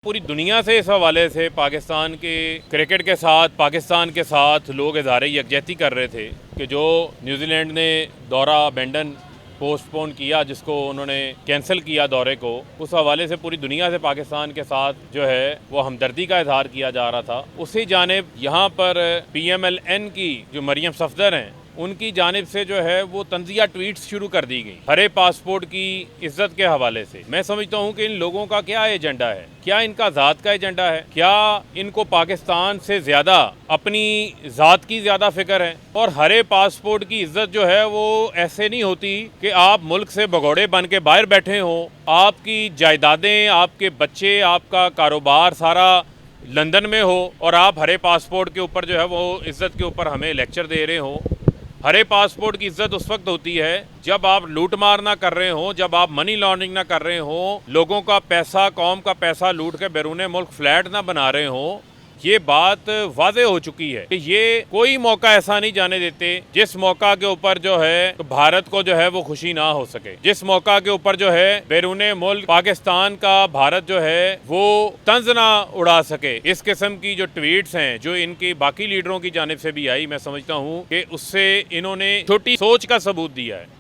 پوری دنیا سے اس حوالے سے پاکستان کے کرکٹ کے ساتھ پاکستان کے ساتھ لوگ اظہار یکجہتی کر رہے تھے کہ جو نیوزی لینڈ نے دورہ بینڈن پوسٹ پون کیا، جس کو انہوں نے کینسل کیا دورے کو، اس حوالے سے پوری دنیا سے پاکستان کے ساتھ جو ہے وہ ہمدردی کا اظہار کیا جا رہا تھا۔ اسی جانب یہاں پر پی ایم ایل این کی جو مریم صفدر ہیں، ان کی جانب سے جو ہے وہ طنزیہ ٹویٹس شروع کر دی گئی ہرے پاسپورٹ کی عزت کے حوالے سے۔ میں سمجھتا ہوں کہ ان لوگوں کا کیا ایجنڈا ہے؟ کیا ان کا ذات کا ایجنڈا ہے؟ کیا ان کو پاکستان سے زیادہ اپنی ذات کی زیادہ فکر ہے؟ اور ہرے پاسپورٹ کی عزت جو ہے وہ ایسے نہیں ہوتی کہ آپ ملک سے بھگوڑے بن کے باہر بیٹھے ہوں، آپ کی جائیدادیں، آپ کے بچے، آپ کا کاروبار سارا لندن میں ہو، اور آپ ہرے پاسپورٹ کے اوپر جو ہے وہ عزت کے اوپر ہمیں لیکچر دے رہے ہوں۔ ہرے پاسپورٹ کی عزت اس وقت ہوتی ہے جب آپ لوٹ مار نہ کر رہے ہوں، جب آپ منی لانڈرنگ نہ کر رہے ہوں، لوگوں کا پیسہ، قوم کا پیسہ لوٹ کے بیرون ملک فلیٹ نہ بنا رہے ہوں۔ یہ بات واضح ہو چکی ہے کہ یہ کوئی موقع ایسا نہیں جانے دیتے جس موقع کے اوپر جو ہے بھارت کو جو ہے وہ خوشی نہ ہو سکے، جس موقع کے اوپر جو ہے بیرون ملک پاکستان کا بھارت جو ہے وہ طنز نہ اڑا سکے۔ اس قسم کی جو ٹویٹس ہیں جو ان کی باقی لیڈروں کی جانب سے بھی آئی، میں سمجھتا ہوں کہ اس سے انہوں نے چھوٹی سوچ کا ثبوت دیا ہے۔